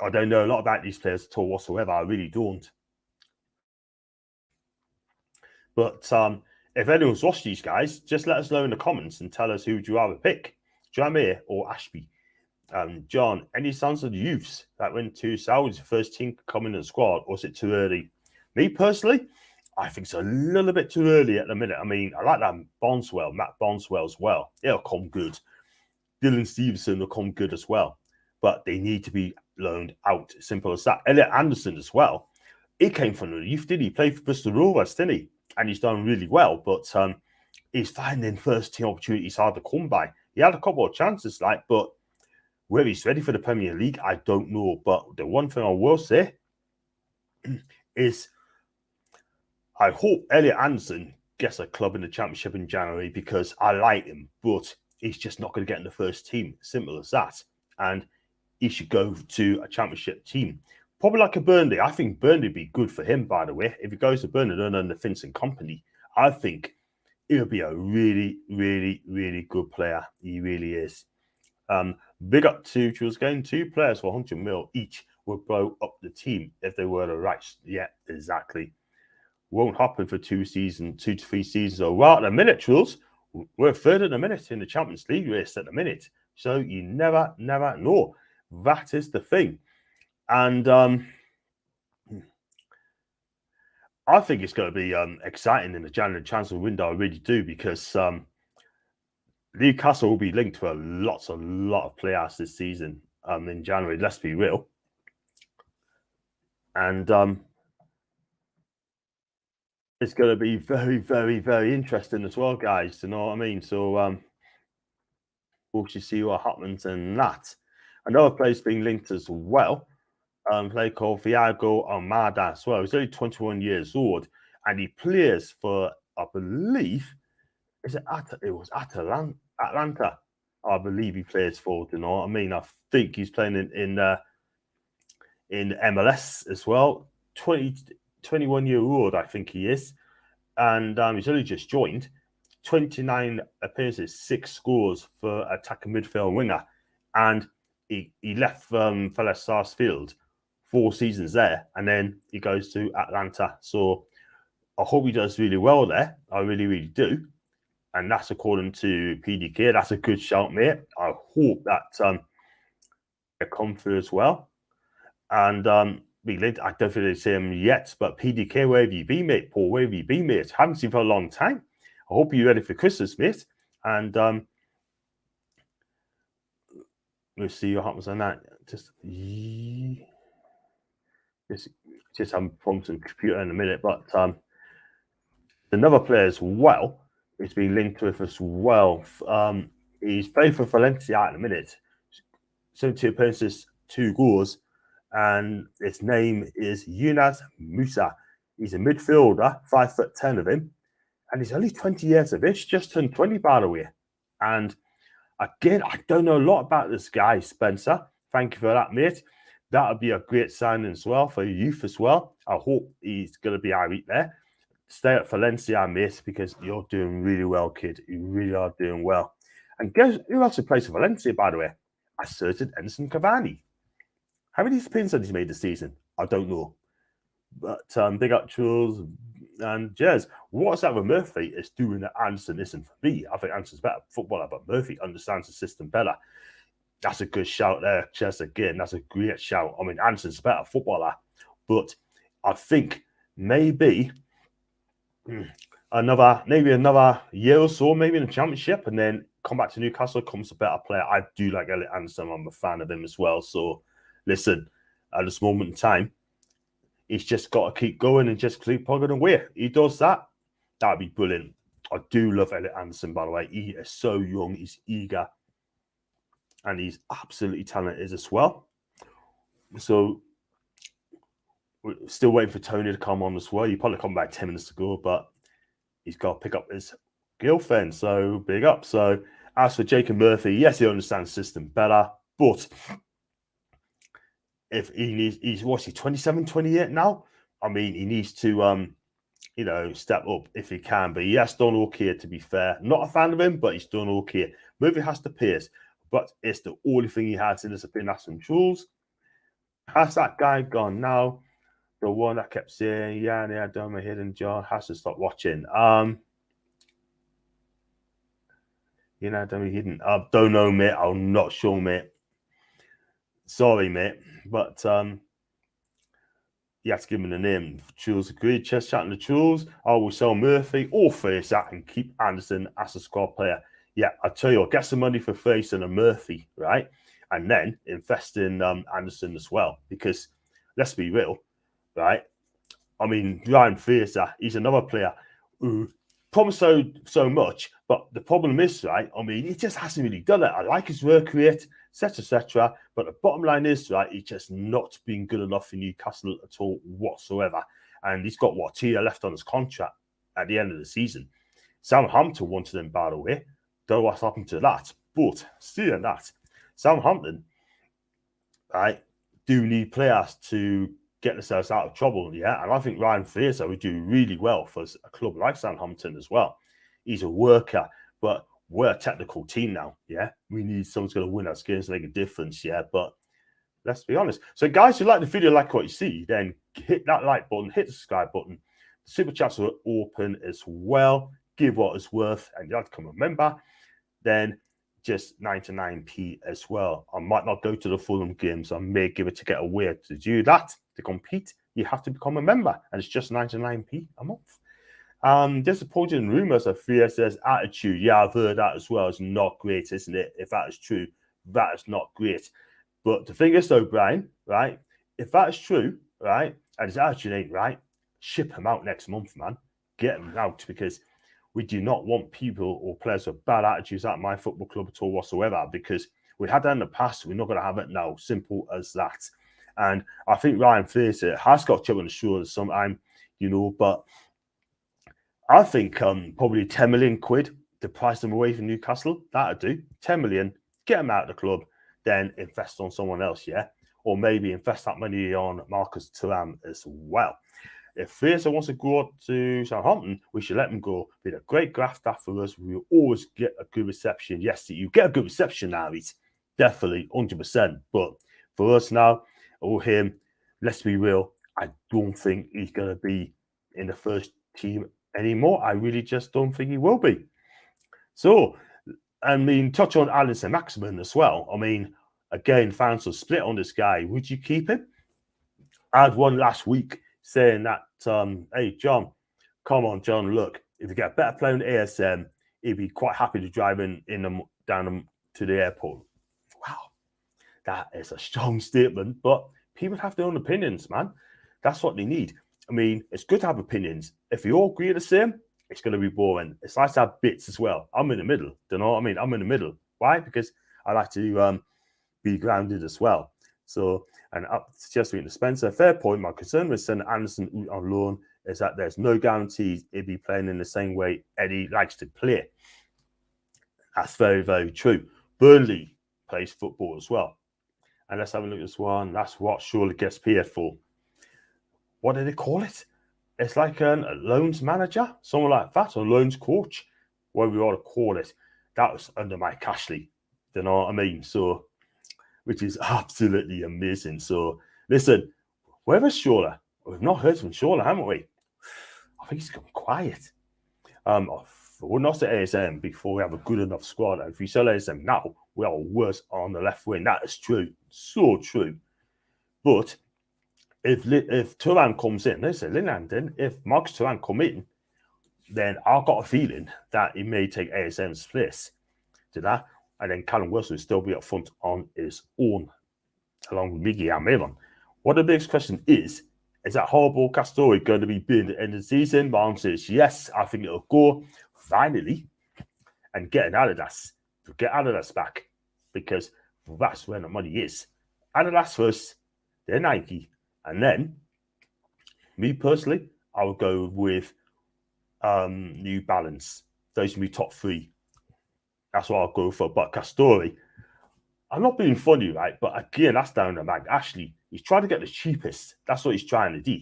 I don't know a lot about these players at all whatsoever. I really don't. But if anyone's watched these guys, just let us know in the comments and tell us who would you rather pick, Jamir or Ashby. John, any signs of the youths that went to Saudi's first team coming in the squad, or is it too early? Me personally, I think it's a little bit too early at the minute. I mean, I like that Matt Bonswell as well. He'll come good. Dylan Stevenson will come good as well. But they need to be loaned out. Simple as that. Elliot Anderson as well. He came from the youth, didn't he? Played for Bristol Rovers, didn't he? And he's done really well. But he's finding first team opportunities hard to come by. He had a couple of chances, but whether he's ready for the Premier League, I don't know. But the one thing I will say is I hope Elliot Anderson gets a club in the Championship in January, because I like him, but he's just not going to get in the first team. Simple as that. And he should go to a Championship team. Probably like a Burnley. I think Burnley would be good for him, by the way. If he goes to Burnley under the Vincent Kompany, I think he'll be a really, really, really good player. He really is. Big up to Jules Game. 2 players for 100 mil each would blow up the team if they were the rights. Yeah, exactly. Won't happen for 2 to 3 seasons. So, well, at the minute, Jules, we're third at the minute in the Champions League race at the minute. So you never know. That is the thing. And I think it's going to be exciting in the January transfer window. I really do, because Newcastle will be linked to a lot of players this season in January. Let's be real. And it's going to be very, very, very interesting as well, guys. You know what I mean? So we'll just see what happens in that. Another place being linked as well. Player called Thiago Almada as well. He's only 21 years old, and he plays for, I believe, it was Atlanta. I believe he plays for. You know what I mean? I think he's playing in MLS as well. 21-year-old, I think he is, and he's only just joined. 29 appearances, 6 scores for attacking midfield winger, and he left Vélez Sarsfield 4 seasons there, and then he goes to Atlanta. So I hope he does really well there. I really, really do. And that's according to PDK. That's a good shout, mate. I hope that it comes through as well. And be linked. I don't think they say him yet, but PDK, where have you been, mate? Paul, where have you been, mate? Haven't seen you for a long time. I hope you're ready for Christmas, mate. And we'll see what happens on that. Just have problems with the computer in a minute, but another player as well is being linked with as well. He's playing for Valencia at the minute. 72 appearances, 2 goals, and his name is Yunus Musa. He's a midfielder, 5'10" of him, and he's only 20 years of age, just turned 20, by the way. And again, I don't know a lot about this guy, Spencer. Thank you for that, mate. That would be a great signing as well for youth as well. I hope he's going to be all right there. Stay at Valencia, mate, because you're doing really well, kid. You really are doing well. And guess who else plays for Valencia, by the way? Asserted Edinson Cavani. How many appearances has he made this season? I don't know. But big up Charles and Jez. What's that with Murphy is doing that Anderson isn't for me. I think Anderson's better footballer, but Murphy understands the system better. That's a good shout there, Jez, again. That's a great shout. I mean, Anderson's a better footballer, but I think maybe another year or so, maybe in the Championship, and then come back to Newcastle, comes a better player. I do like Elliot Anderson. I'm a fan of him as well. So, listen, at this moment in time, he's just got to keep going and just keep plugging away. He does that, that'd be brilliant. I do love Elliot Anderson, by the way. He is so young. He's eager. And he's absolutely talented as well. So, we're still waiting for Tony to come on as well. He probably come back 10 minutes ago, but he's got to pick up his girlfriend. So, big up. So, as for Jacob Murphy, yes, he understands the system better, but if he needs, he's 27, 28 now? I mean, he needs to, step up if he can. But he has done okay, to be fair. Not a fan of him, but he's done okay. Murphy has the pace, but it's the only thing he has in his opinion. That's from Jules. Has that guy gone now? the one that kept saying, yeah, done my hidden John has to stop watching. You know, done my hidden. I don't know, mate. I'm not sure, mate. Sorry, mate, but you have to give him a name. Jules agreed. Chess chatting to Jules. I will sell Murphy or Fraser and keep Anderson as a squad player. Yeah, I tell you what, get some money for Fraser and Murphy, right? And then invest in Anderson as well. Because let's be real, right? I mean, Ryan Fraser, he's another player who promised so much, but the problem is, right? I mean, he just hasn't really done it. I like his work rate, etc. But the bottom line is, right, he's just not been good enough for Newcastle at all whatsoever. And he's got, what, 2 years left on his contract at the end of the season. Southampton wanted him, by the way. Don't know what's happened to that. But seeing that, Southampton, right, do need players to get themselves out of trouble, yeah? And I think Ryan Fraser would do really well for a club like Southampton as well. He's a worker, but we're a technical team now, yeah? We need someone's going to win us games, make a difference, yeah? But let's be honest. So guys who like the video, like what you see, then hit that like button, hit the subscribe button. The super chats are open as well. Give what it's worth, and you have to become a member. Then just 99p as well. I might not go to the Fulham games. I may give it to get away. To do that, to compete, you have to become a member, and it's just 99p a month. Disappointing rumours of Fraser's attitude. Yeah, I've heard that as well. It's not great, isn't it? If that is true, that is not great. But the thing is, though, Brian, right? If that is true, right, and his attitude ain't right, ship him out next month, man. Get him out, because we do not want people or players with bad attitudes at my football club at all whatsoever, because we had that in the past. We're not going to have it now. Simple as that. And I think Ryan Fraser has got chip on the shoulders sometime, you know, but I think probably 10 million quid to price them away from Newcastle. That'd do. 10 million, get them out of the club, then invest on someone else, yeah? Or maybe invest that money on Marcus Thuram as well. If Fraser wants to go up to Southampton, we should let him go. Be a great grafter for us. We will always get a good reception. Yes, you get a good reception now, it's definitely 100%. But for us now, or him, let's be real, I don't think he's going to be in the first team anymore. I really just don't think he will be. So, I mean, touch on Alan Saint-Maximin as well. I mean, again, fans are split on this guy. Would you keep him? I had one last week saying that, hey, John, come on, John, look, if you get a better player in ASM, he'd be quite happy to drive down to the airport. Wow, that is a strong statement, but people have their own opinions, man. That's what they need. I mean, it's good to have opinions. If you all agree the same, it's going to be boring. It's nice to have bits as well. I'm in the middle. Do you know what I mean? I'm in the middle. Why? Because I like to be grounded as well. So, and just reading to Spencer, fair point. My concern with sending Anderson on loan is that there's no guarantees he'll be playing in the same way Eddie likes to play. That's very, very true. Burnley plays football as well. And let's have a look at this one. That's what Surely gets paid for. What do they call it? It's like a loans manager, someone like that, or loans coach, whatever you want to call it. That was under Mike Ashley. Do you know what I mean? So, which is absolutely amazing. So, listen, where's Shola? We've not heard from Shola, haven't we? I think he's gone quiet. We're not at ASM before we have a good enough squad. And if we sell ASM now, we are worse on the left wing. That is true. So true. But if Thuram comes in, listen, if Marcus Thuram come in, then I've got a feeling that he may take ASM's place. To that. And then Callum Wilson will still be up front on his own, along with Miggy Almiron. What the biggest question is that horrible Castori going to be bid at the end of the season? My answer is yes. I think it'll go finally and get an Adidas. Get Adidas back, because that's where the money is. Adidas first, then Nike. And then, me personally, I would go with New Balance. Those will be top three. That's what I'll go for. But Castori, I'm not being funny, right? But again, that's down the bag. Actually, he's trying to get the cheapest. That's what he's trying to do.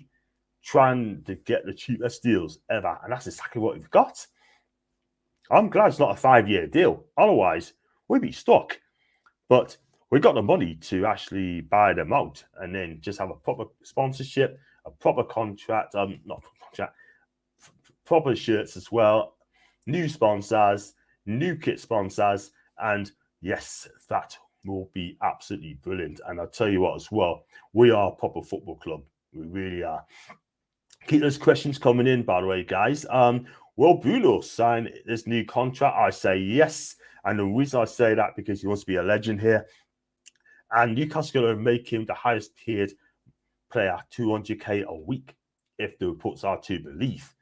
Trying to get the cheapest deals ever. And that's exactly what we've got. I'm glad it's not a 5-year deal. Otherwise, we'd be stuck. But we got the money to actually buy them out and then just have a proper sponsorship. a proper contract, not contract, proper shirts as well, new sponsors, new kit sponsors, and yes, that will be absolutely brilliant. And I'll tell you what as well, we are a proper football club. We really are. Keep those questions coming in, by the way, guys. Will Bruno sign this new contract? I say yes. And the reason I say that, because he wants to be a legend here. And Newcastle going to make him the highest paid player, 200k a week, if the reports are to believe.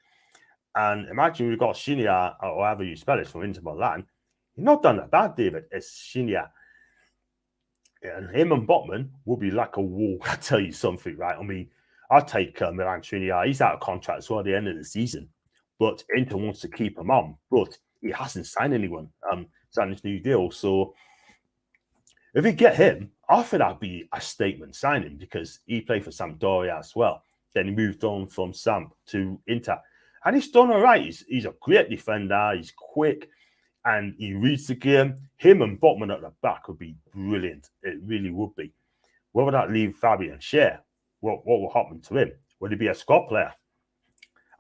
And imagine we've got Shinya, or however you spell it, from Inter Milan. He's not done that bad, David. It's Shinya. And him and Botman will be like a wall. I tell you something, right? I mean, I'll take Milan Skriniar. He's out of contract as well at the end of the season. But Inter wants to keep him on. But he hasn't signed anyone, signed this new deal. So if we get him, I think that'd be a statement signing, because he played for Sampdoria as well. Then he moved on from Samp to Inter. And he's done all right. He's a great defender. He's quick. And he reads the game. Him and Botman at the back would be brilliant. It really would be. Where would that leave Fabian Schär? What will happen to him? Would he be a squad player?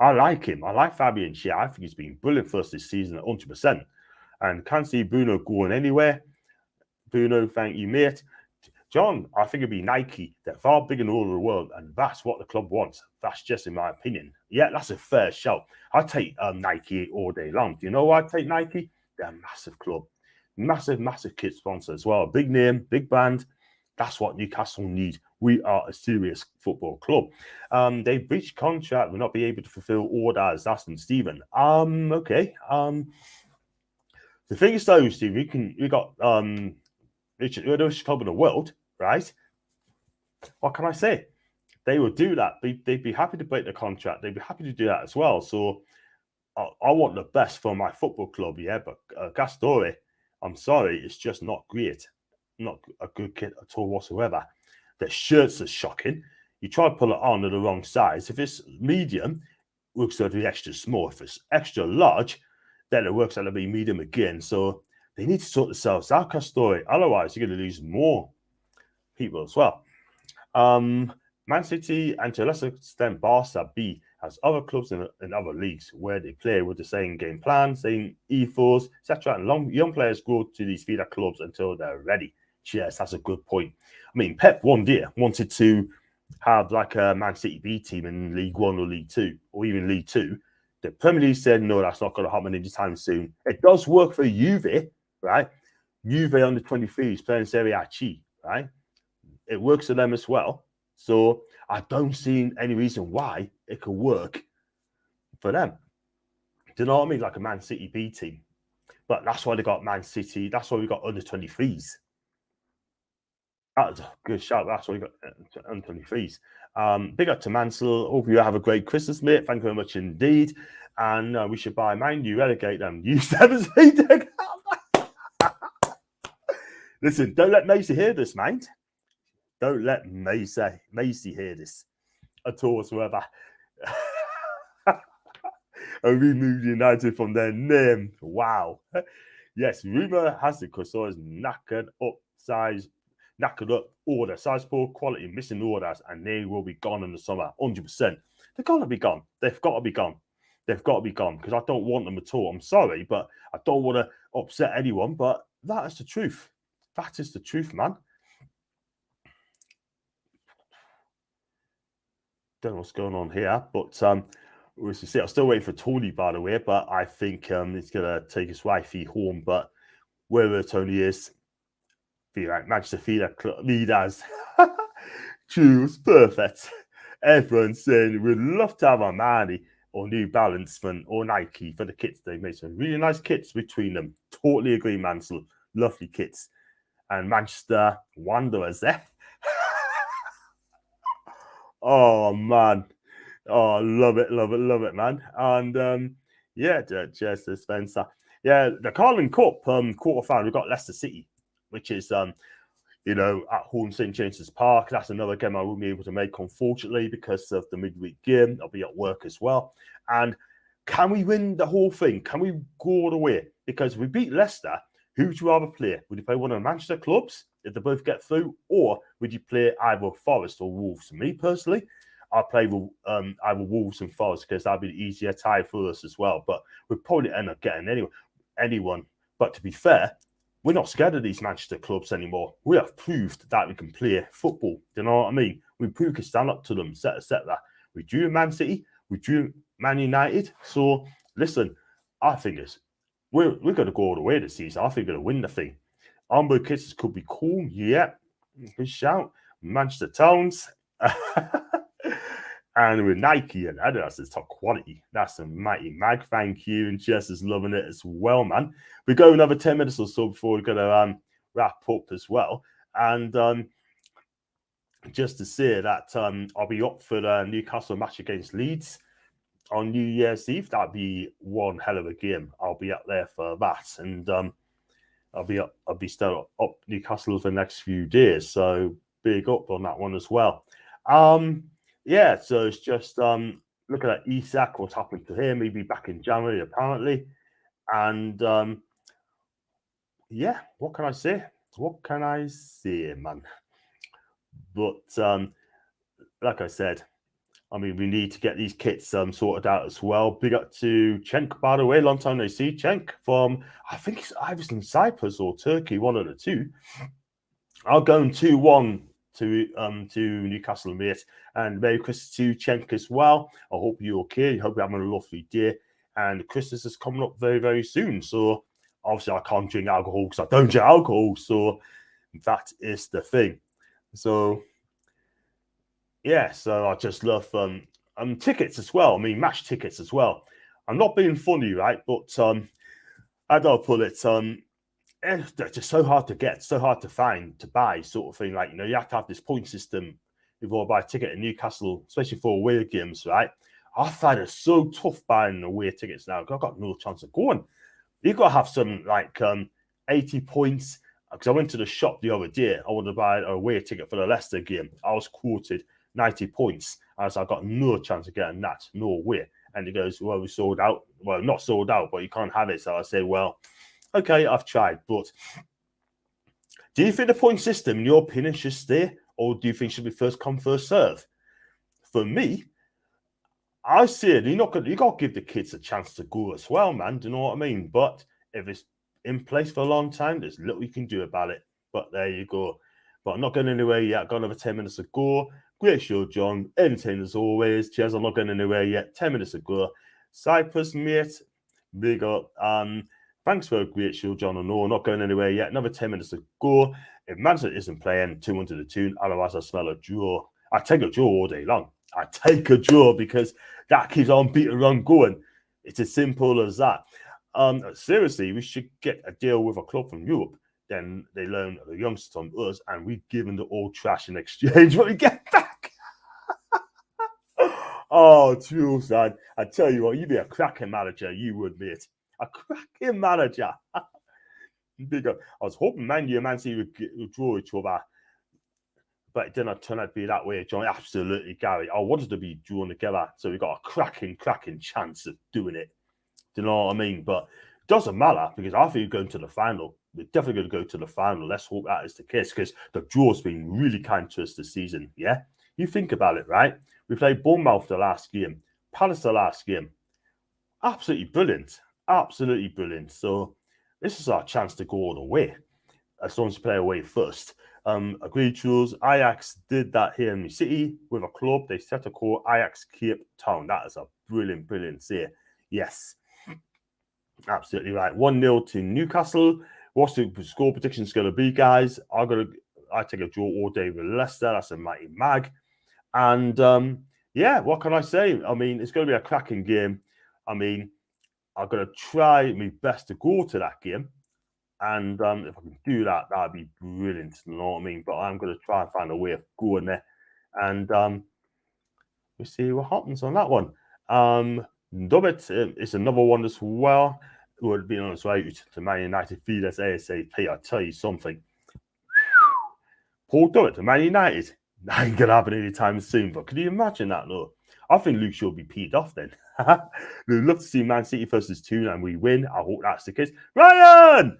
I like him. I like Fabian Schär. I think he's been brilliant for us this season at 100%. And can't see Bruno going anywhere. Bruno, thank you, mate. John, I think it'd be Nike. They're far bigger than all of the world, and that's what the club wants. That's just in my opinion. Yeah, that's a fair shout. I'd take Nike all day long. Do you know why I'd take Nike? They're a massive club. Massive, massive kit sponsor as well. Big name, big brand. That's what Newcastle need. We are a serious football club. They breached contract, will not be able to fulfill orders. That's from Stephen. Okay. The thing is though, Steve, we got richest club in the world, right? What can I say? They would do that. They'd be happy to break the contract. They'd be happy to do that as well. So I want the best for my football club, yeah. But Gastore, I'm sorry, it's just not great. Not a good kit at all whatsoever. The shirts are shocking. You try to pull it on at the wrong size. If it's medium, it works out to be extra small. If it's extra large, then it works out to be medium again. So they need to sort themselves out, Gastore. Otherwise, you're going to lose more people as well. Man City, and to a lesser extent Barca B, has other clubs in other leagues where they play with the same game plan, same ethos, etc. And young players go to these feeder clubs until they're ready. Yes, that's a good point. I mean, Pep one day wanted to have like a Man City B team in League One or League Two, or even League Two. The Premier League said, no, that's not going to happen anytime soon. It does work for Juve, right? Juve under 23s playing Serie A, right? It works for them as well. So I don't see any reason why it could work for them. Do you know what I mean? Like a Man City B team. But that's why they got Man City. That's why we got under 23s. That's a good shout. That's why we got under 23s. Big up to Mansell. Hope you have a great Christmas, mate. Thank you very much indeed. And we should buy mind you, relegate them. Use them as Listen, don't let Macy hear this, mind. Don't let Macy hear this at all whatsoever. And remove United from their name. Wow. Yes, rumour has it Cosor is knackered up order, size, poor quality, missing orders, and they will be gone in the summer, 100%. They're going to be gone. They've got to be gone. They've got to be gone, because I don't want them at all. I'm sorry, but I don't want to upset anyone, but that is the truth. That is the truth, man. Don't know what's going on here, but we'll see. I'm still waiting for Tony, by the way, but I think he's going to take his wifey home. But wherever Tony is, be like Manchester feeder leaders. Choose perfect. Everyone's saying we'd love to have Armani or New Balance or Nike for the kits they made. Some really nice kits between them. Totally agree, Mansell. Lovely kits. And Manchester Wanderers there. Oh, man. Oh, love it, man. And, yeah, Chester Spencer. Yeah, the Carling Cup quarterfinal, we've got Leicester City, which is, at home St. James's Park. That's another game I won't be able to make, unfortunately, because of the midweek game. I'll be at work as well. And can we win the whole thing? Can we go all the way? Because if we beat Leicester, who would you rather play? Would you play one of the Manchester clubs if they both get through? Or would you play either Forest or Wolves? Me, personally, I'll play with either Wolves and Forest because that'd be the easier tie for us as well. But we'll probably end up getting anyone. But to be fair, we're not scared of these Manchester clubs anymore. We have proved that we can play football. Do you know what I mean? We proved we can stand up to them, etc. We drew Man City, we drew Man United. So listen, I think we're going to go all the way this season. I think we're going to win the thing. Armbo Kisses could be cool. Yeah, good shout. Manchester Towns. And with Nike and Adidas, it's top quality. That's a mighty mag. Thank you. And Jess is loving it as well, man. We go another 10 minutes or so before we're going to wrap up as well. And just to say that I'll be up for the Newcastle match against Leeds on New Year's Eve. That'd be one hell of a game. I'll be up there for that. And I'll be still up Newcastle for the next few days. So big up on that one as well. Yeah, so it's just looking at Isak, what's happened to him. He'll be back in January, apparently. And yeah, what can I say? What can I say, man? But like I said, I mean, we need to get these kits sorted out as well. Big up to Cenk, by the way. Long time no see. Cenk from, I think it's either in Cyprus or Turkey, one of the two. I'll go 2-1 to Newcastle, mate. And Merry Christmas to Cenk as well. I hope you're okay. I hope you're having a lovely day. And Christmas is coming up very, very soon. So obviously I can't drink alcohol because I don't drink alcohol. So that is the thing. So yeah, so I just love tickets as well. I mean, match tickets as well. I'm not being funny, right? But how do I put it? They're just so hard to get, so hard to find, to buy, sort of thing. Like, you know, you have to have this point system before I buy a ticket in Newcastle, especially for away games, right? I find it so tough buying away tickets now. I've got no chance of going. You've got to have some like 80 points. Because I went to the shop the other day, I wanted to buy a away ticket for the Leicester game. I was quoted 90 points. I said, I got no chance of getting that, no way. And he goes, well, we sold out. Well, not sold out, but you can't have it. So I say, well, okay, I've tried. But do you think the point system, in your opinion, should stay? Or do you think it should be first come, first serve? For me, I see it. You got to give the kids a chance to go as well, man. Do you know what I mean? But if it's in place for a long time, there's little you can do about it. But there you go. But I'm not going anywhere yet. I've got another 10 minutes to go. Great show, John. Entertaining as always. Cheers. I'm not going anywhere yet. 10 minutes to go. Cyprus, mate. Big up. Thanks for a great show, John. No, not going anywhere yet. Another 10 minutes to go. If Manchester isn't playing 2-1 to the Toon, otherwise I smell a draw. I take a draw all day long. I take a draw because that keeps on beating run going. It's as simple as that. Seriously, we should get a deal with a club from Europe. Then they loan the youngsters on us, and we give them the old trash in exchange what we get back. Oh, true, son. I tell you what, you'd be a cracking manager. You would, mate. A cracking manager. Big up. I was hoping Man U and Man City would draw each other, but it didn't turn out to be that way, John. Absolutely, Gary. I wanted to be drawn together, so we got a cracking chance of doing it. Do you know what I mean? But it doesn't matter because I think we're going to the final. We're definitely going to go to the final. Let's hope that is the case because the draw's been really kind to us this season. Yeah, you think about it, right? We played Bournemouth the last game, Palace the last game. Absolutely brilliant. Absolutely brilliant. So this is our chance to go all the way. As long as we play away first. Agreed rules. Ajax did that here in the city with a club. They set a call Ajax Cape Town. That is a brilliant say. Yes. Absolutely right. 1-0 to Newcastle. What's the score predictions going to be, guys? I take a draw all day with Leicester. That's a mighty mag. And yeah, what can I say? I mean, it's going to be a cracking game. I mean, I'm going to try my best to go to that game. And if I can do that, that'd be brilliant. You know what I mean? But I'm going to try and find a way of going there. And we'll see what happens on that one. Dubbit is another one as well. Who would be on its way to Man United feed us ASAP. I tell you something. Paul Dubbit to Man United. That ain't going to happen anytime soon. But can you imagine that, though? I think Luke should be peed off then. We'd love to see Man City versus Toon and we win. I hope that's the case. Ryan!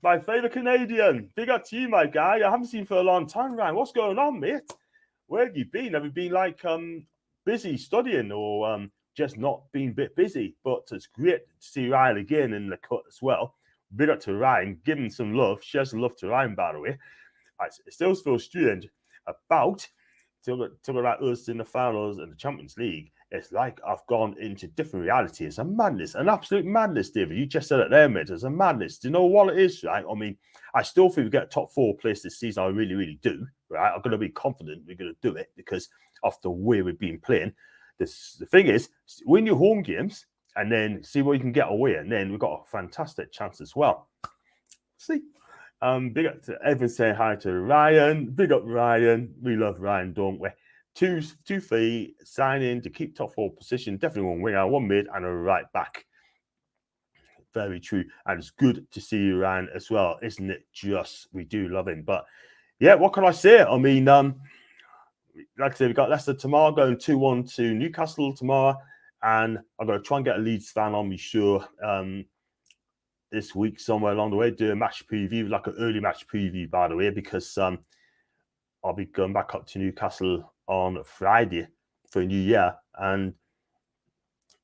My favourite Canadian. Big up to you, my guy. I haven't seen you for a long time, Ryan. What's going on, mate? Where have you been? Have you been like busy studying or just not being a bit busy. But it's great to see Ryan again in the cut as well. Big up to Ryan, give him some love. Share some love to Ryan, by the way. It still feels strange about talking about us in the finals and the Champions League. It's like I've gone into different reality. It's a madness, an absolute madness, David. You just said it there, mate. It's a madness. Do you know what it is, right? I mean, I still think we get a top 4 place this season. I really, really do, right? I'm going to be confident we're going to do it because of the way we've been playing. The thing is, win your home games and then see what you can get away. And then we've got a fantastic chance as well. See? Big up to Evan saying hi to Ryan. Big up Ryan. We love Ryan, don't we? 2-3 signing to keep top 4 position. Definitely one winger, 1 mid, and a right back. Very true. And it's good to see you, Ryan, as well, isn't it? Just we do love him. But yeah, what can I say? I mean, like I said, we've got Leicester tomorrow, going 2-1 to Newcastle tomorrow. And I'm going to try and get a Leeds fan on me, sure. This week somewhere along the way, do a match preview, like an early match preview, by the way, because I'll be going back up to Newcastle on Friday for New Year, and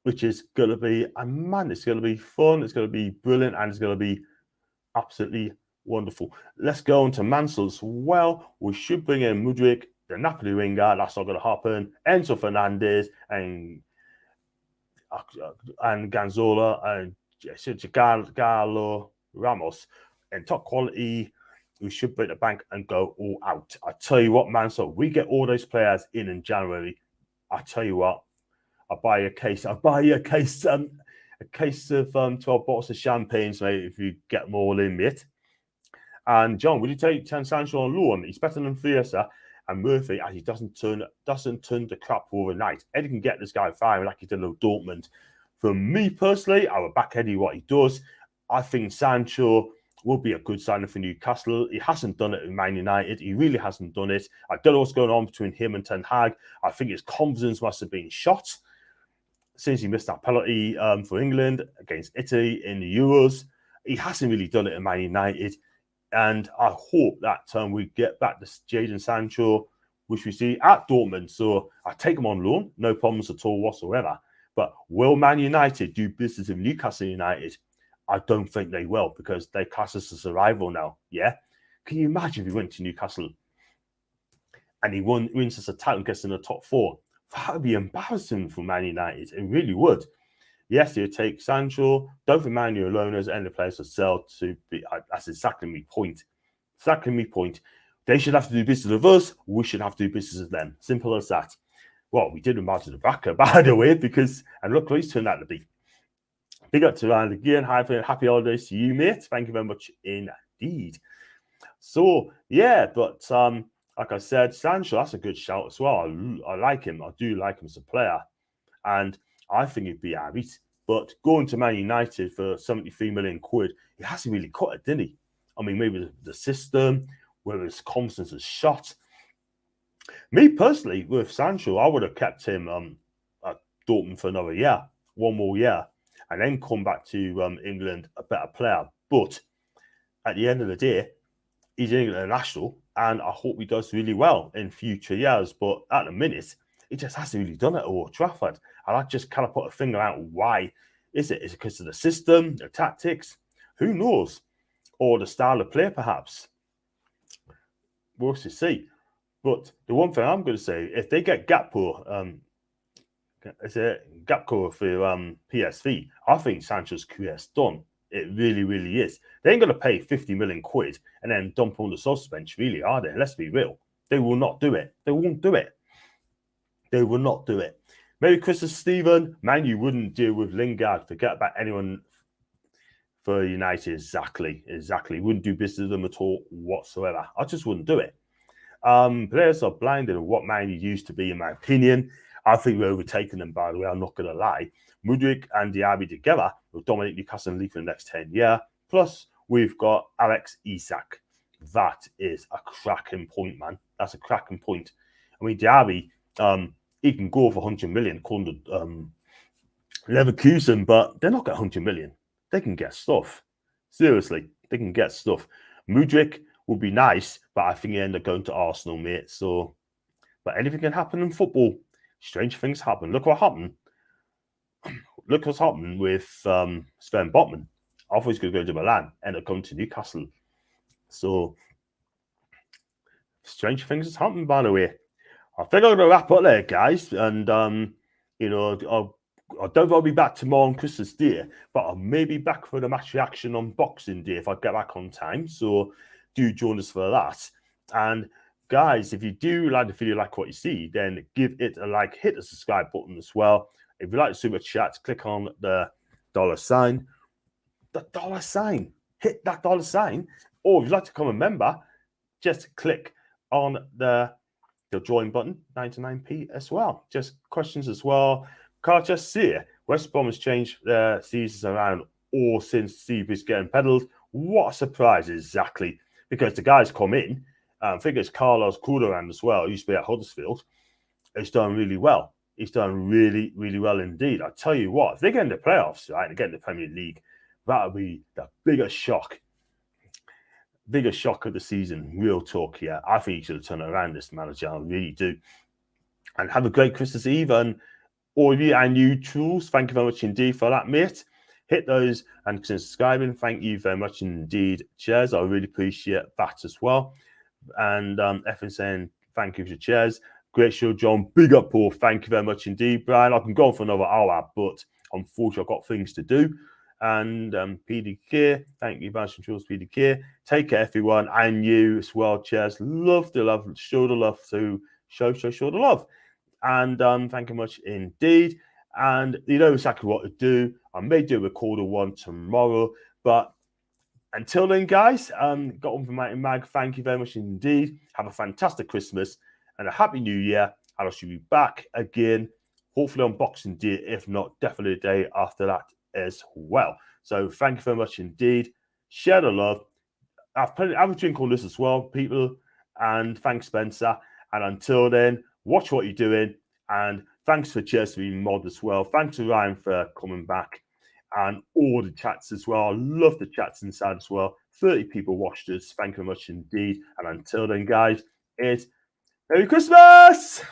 which is going to be a man. It's going to be fun. It's going to be brilliant, and it's going to be absolutely wonderful. Let's go on to Mansell's. Well, we should bring in Mudryk, the Napoli winger. That's not going to happen. Enzo Fernandez and Gonzalo and Giancarlo Ramos and top quality. We should break the bank and go all out. I tell you what, man. So we get all those players in January. I tell you what, I'll buy you a case. I'll buy you a case of 12 bottles of champagne, mate, if you get them all in, mate. And John, would you take Sancho on loan? He's better than Fiesa and Murphy, as he doesn't turn to crap overnight. Eddie can get this guy firing like he did with Dortmund. For me personally, I would back Eddie what he does. I think Sancho will be a good signing for Newcastle. He hasn't done it in Man United. He really hasn't done it. I don't know what's going on between him and Ten Hag. I think his confidence must have been shot since he missed that penalty for England against Italy in the Euros. He hasn't really done it in Man United. And I hope that we get back to Jadon Sancho, which we see at Dortmund. So I take him on loan, no problems at all whatsoever. But will Man United do business with Newcastle United? I don't think they will, because they class us as a rival now. Yeah? Can you imagine if he went to Newcastle and he wins us a title and gets in the top 4? That would be embarrassing for Man United. It really would. Yes, you take Sancho. Don't think Man U alone as any players to sell to be. That's exactly my point. Exactly my point. They should have to do business with us. We should have to do business with them. Simple as that. Well, we did with Martin Ibaka, by the way, and look what he's turned out to be. Big up to Ryan again. Happy holidays to you, mate. Thank you very much indeed. So, yeah, but like I said, Sancho, that's a good shout as well. I like him. I do like him as a player. And I think he'd be alright. But going to Man United for 73 million quid, he hasn't really cut it, did he? I mean, maybe the system, whether his confidence is shot. Me personally, with Sancho, I would have kept him at Dortmund for another year, 1 more year, and then come back to England a better player. But at the end of the day, he's England national, and I hope he does really well in future years. But at the minute, he just hasn't really done it at Old Trafford. And I just kind of put a finger out why. Is it because of the system, the tactics? Who knows? Or the style of play, perhaps? We'll have to see. But the one thing I'm going to say, if they get Gakpo, Gakpo for PSV, I think Sancho's career's done. It really, really is. They ain't going to pay 50 million quid and then dump on the sauce bench, really, are they? Let's be real. They will not do it. They won't do it. They will not do it. Merry Christmas, Stephen. Man, you wouldn't deal with Lingard. Forget about anyone for United. Exactly. Wouldn't do business with them at all whatsoever. I just wouldn't do it. Players are blinded of what Man U used to be, in my opinion. I think we're overtaking them, by the way. I'm not going to lie. Mudryk and Diaby together will dominate Newcastle and League for the next 10 years. Plus, we've got Alex Isak. That is a cracking point, man. That's a cracking point. I mean, Diaby, he can go for 100 million, according to Leverkusen, but they're not getting 100 million. They can get stuff. Seriously, they can get stuff. Mudryk would be nice, but I think he ended up going to Arsenal, mate. So, but anything can happen in football. strange things happen. Look what happened. Look what's happened with Sven Botman. I thought he was going to go to Milan, ended up going to Newcastle. So, strange things has happened, by the way. I think I'm going to wrap up there, guys. And, you know, I don't think I'll be back tomorrow on Christmas Day, but I may be back for the match reaction on Boxing Day if I get back on time. So, do join us for that. And, guys, if you do like the video, like what you see, then give it a like, hit the subscribe button as well. If you like the super chat, click on the $sign. The $sign. Hit that $sign. Or if you'd like to become a member, just click on the join button, 99p as well. Just questions as well. Can't just see it. West Brom has changed their seasons around all since Steve is getting pedalled. What a surprise, exactly. Because the guys come in, I think it's Carlos Cuderan as well, who used to be at Huddersfield. He's done really well. He's done really, really well indeed. I tell you what, if they get in the playoffs, right, and get in the Premier League, that'll be the biggest shock. Biggest shock of the season. Real talk here. I think he should have turned around, this manager. I really do. And have a great Christmas Eve. And all of you and neutrals, thank you very much indeed for that, mate. Hit those and consider subscribing. Thank you very much indeed. Cheers. I really appreciate that as well. And Effin saying thank you for the cheers. Great show, John. Big up, Paul. Thank you very much indeed, Brian. I can go on for another hour, but unfortunately, I've got things to do. And PDK, thank you, Vice Controls PDK. Take care, everyone, and you as well. Cheers. Love the love. Show the love to show the love. And thank you much indeed. And you know exactly what to do. I may do a recorder one tomorrow, but until then, guys, got on from Mighty Mag. Thank you very much indeed. Have a fantastic Christmas and a happy New Year. And I shall be back again, hopefully on Boxing Day, if not, definitely the day after that as well. So thank you very much indeed. Share the love. Have a drink on this as well, people. And thanks, Spencer. And until then, watch what you're doing. And thanks for Cheers to being mod as well. Thanks to Ryan for coming back. And all the chats as well. I love the chats inside as well. 30 people watched us. Thank you very much indeed. And until then, guys, it's Merry Christmas!